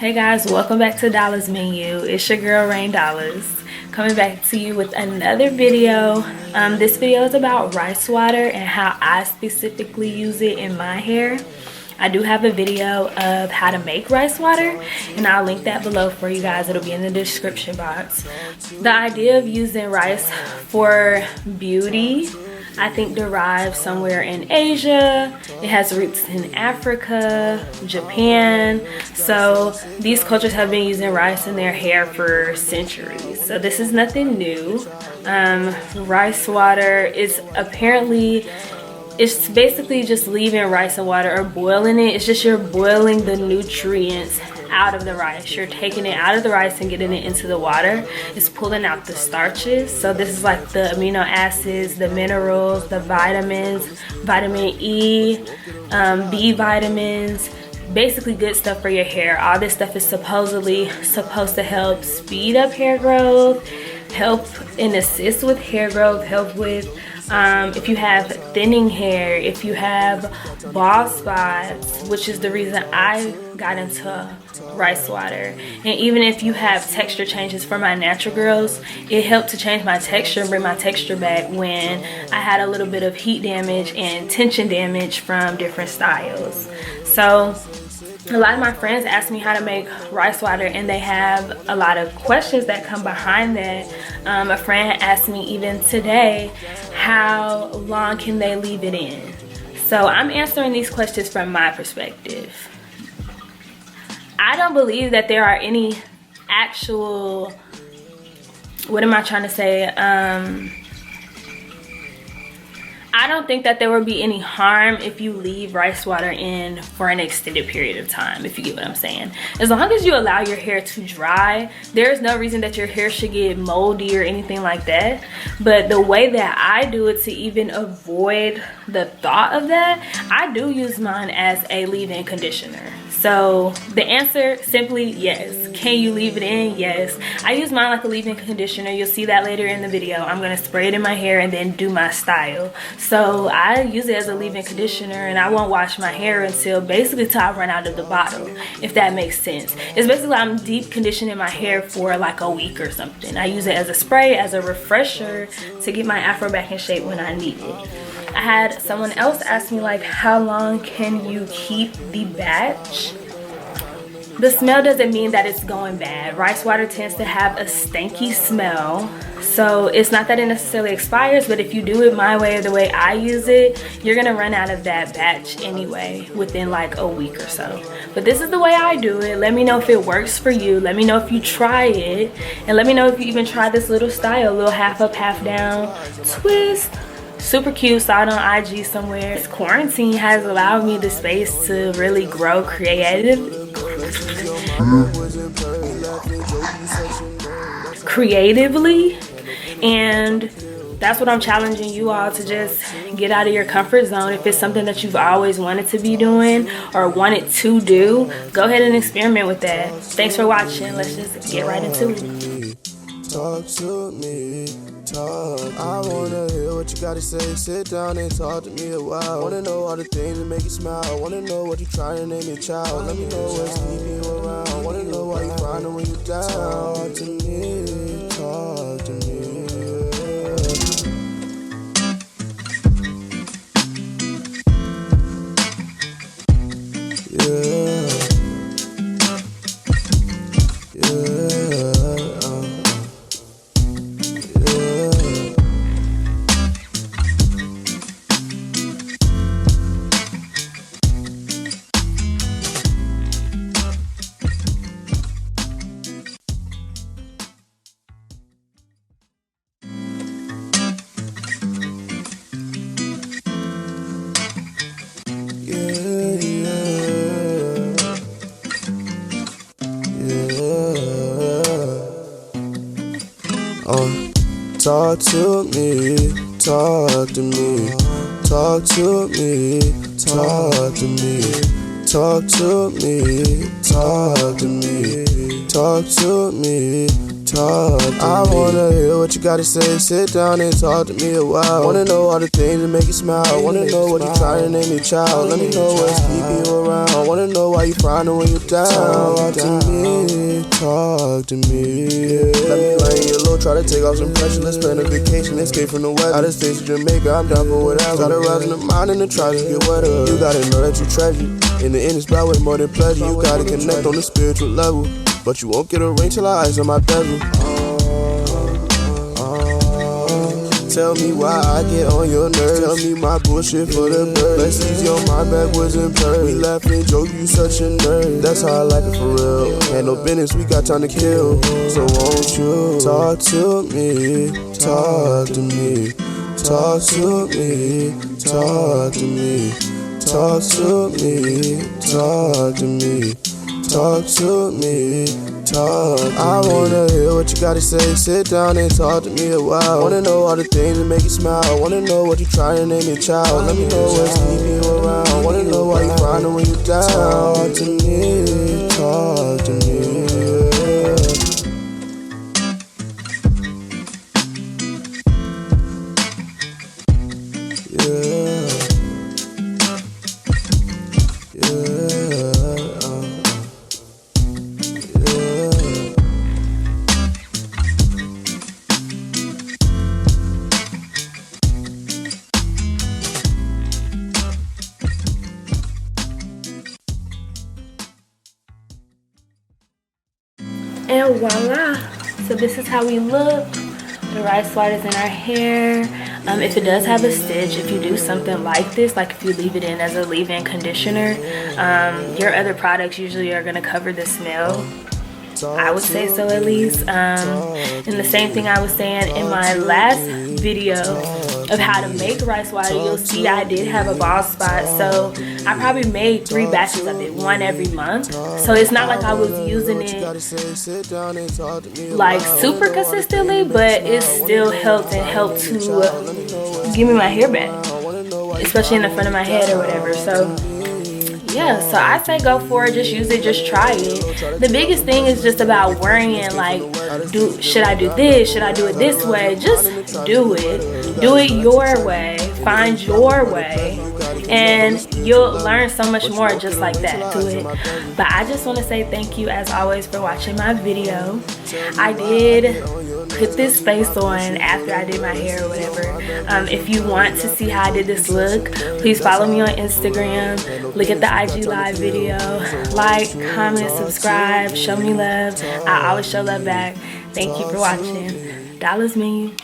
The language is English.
Hey guys, welcome back to Dollas Menu. It's your girl Rain Dollas coming back to you with another video. This video is about rice water and how I specifically use it in my hair. I do have a video of how to make rice water and I'll link that below for you guys. It'll be in the description box. The idea of using rice for beauty, I think, derives somewhere in Asia. It has roots in Africa, Japan. So these cultures have been using rice in their hair for centuries. So this is nothing new. Rice water is apparently, it's basically just leaving rice and water or boiling it. It's just you're boiling the nutrients out of the rice. You're taking it out of the rice and getting it into the water. It's pulling out the starches. So this is like the amino acids, the minerals, the vitamins, vitamin E, B vitamins, basically good stuff for your hair. All this stuff is supposedly supposed to help speed up hair growth, help and assist with hair growth, help with if you have thinning hair, if you have bald spots, which is the reason I got into rice water. And even if you have texture changes for my natural girls, it helped to change my texture and bring my texture back when I had a little bit of heat damage and tension damage from different styles. So a lot of my friends ask me how to make rice water and they have a lot of questions that come behind that. A friend asked me even today, how long can they leave it in? So I'm answering these questions from my perspective. I don't believe that there are any actual, what am I trying to say? I don't think that there will be any harm if you leave rice water in for an extended period of time, if you get what I'm saying. As long as you allow your hair to dry, there's no reason that your hair should get moldy or anything like that. But the way that I do it to even avoid the thought of that, I do use mine as a leave-in conditioner. So the answer, simply yes. Can you leave it in? Yes. I use mine like a leave-in conditioner. You'll see that later in the video. I'm going to spray it in my hair and then do my style. So I use it as a leave-in conditioner and I won't wash my hair until basically till I run out of the bottle, if that makes sense. It's basically like I'm deep conditioning my hair for like a week or something. I use it as a spray, as a refresher to get my afro back in shape when I need it. I had someone else ask me like, how long can you keep the batch? The smell doesn't mean that it's going bad. Rice water tends to have a stanky smell. So it's not that it necessarily expires, but if you do it my way or the way I use it, you're gonna run out of that batch anyway within like a week or so. But this is the way I do it. Let me know if it works for you. Let me know if you try it. And let me know if you even try this little style, little half up, half down twist. Super cute, saw it on IG somewhere. This quarantine has allowed me the space to really grow creatively, and that's what I'm challenging you all to, just get out of your comfort zone. If it's something that you've always wanted to be doing or wanted to do, go ahead and experiment with that. Thanks for watching. Let's just get right into it. Talk to me, talk. I wanna hear what you gotta say. Sit down and talk to me a while. Wanna know all the things that make you smile. Wanna know what you trying to name your child. Let me know what's keeping you around. Wanna know why you crying when you down. Talk to me, talk to me. Yeah, yeah. Talk to me, talk to me, talk to me, talk to me, talk to me, talk to me, talk to me, talk. I wanna hear what you gotta say. Sit down and talk to me a while. Wanna know all the things that make you smile. Wanna know what you trying to name your child. Let me know what's keeping you around. Wanna know why you frowning when you're down. Talk to me, talk to me. Let me lay you low, try to take off some pressure. Let's plan a vacation, escape from the west. Out of state to Jamaica, I'm down for whatever. Gotta rise in the mind and the try to get wetter. You gotta know that you treasure. In the end, it's about way more than pleasure. You gotta connect on the spiritual level. But you won't get a ring till I ice on my bezel. Tell me why I get on your nerves. Tell me my bullshit for the birds. Let's ease your mind backwards and purrs. We laugh and joke, you such a nerd. That's how I like it for real. Ain't no business, we got time to kill. So won't you talk to me, talk to me, talk to me, talk to me, talk to me, talk to me, talk to me, talk. I wanna hear what you gotta say. Sit down and talk to me a while. Wanna know all the things that make you smile. Wanna know what you trying to name your child. Let me know what's keeping you around. Wanna know why you crying when you're down. Talk to me, talk to me. Yeah, and voila. So this is how we look. The rice water is in our hair. If it does have a stitch, if you do something like this, like if you leave it in as a leave-in conditioner, your other products usually are going to cover the smell. I would say so, at least. And the same thing I was saying in my last video of how to make rice water, you'll see I did have a bald spot, so I probably made 3 batches of it, 1 every month. So it's not like I was using it like super consistently, but it still helped to give me my hair back, especially in the front of my head or whatever. So yeah, so I say go for it. Just use it, just try it. The biggest thing is just about worrying, like, should I do this, should I do it this way? Just do it your way, find your way, and you'll learn so much more just like that to it. But I just want to say thank you as always for watching my video. I did put this face on after I did my hair or whatever. If you want to see how I did this look, please follow me on Instagram, look at the IG live video, like, comment, subscribe, show me love. I always show love back. Thank you for watching. Dollas Menu.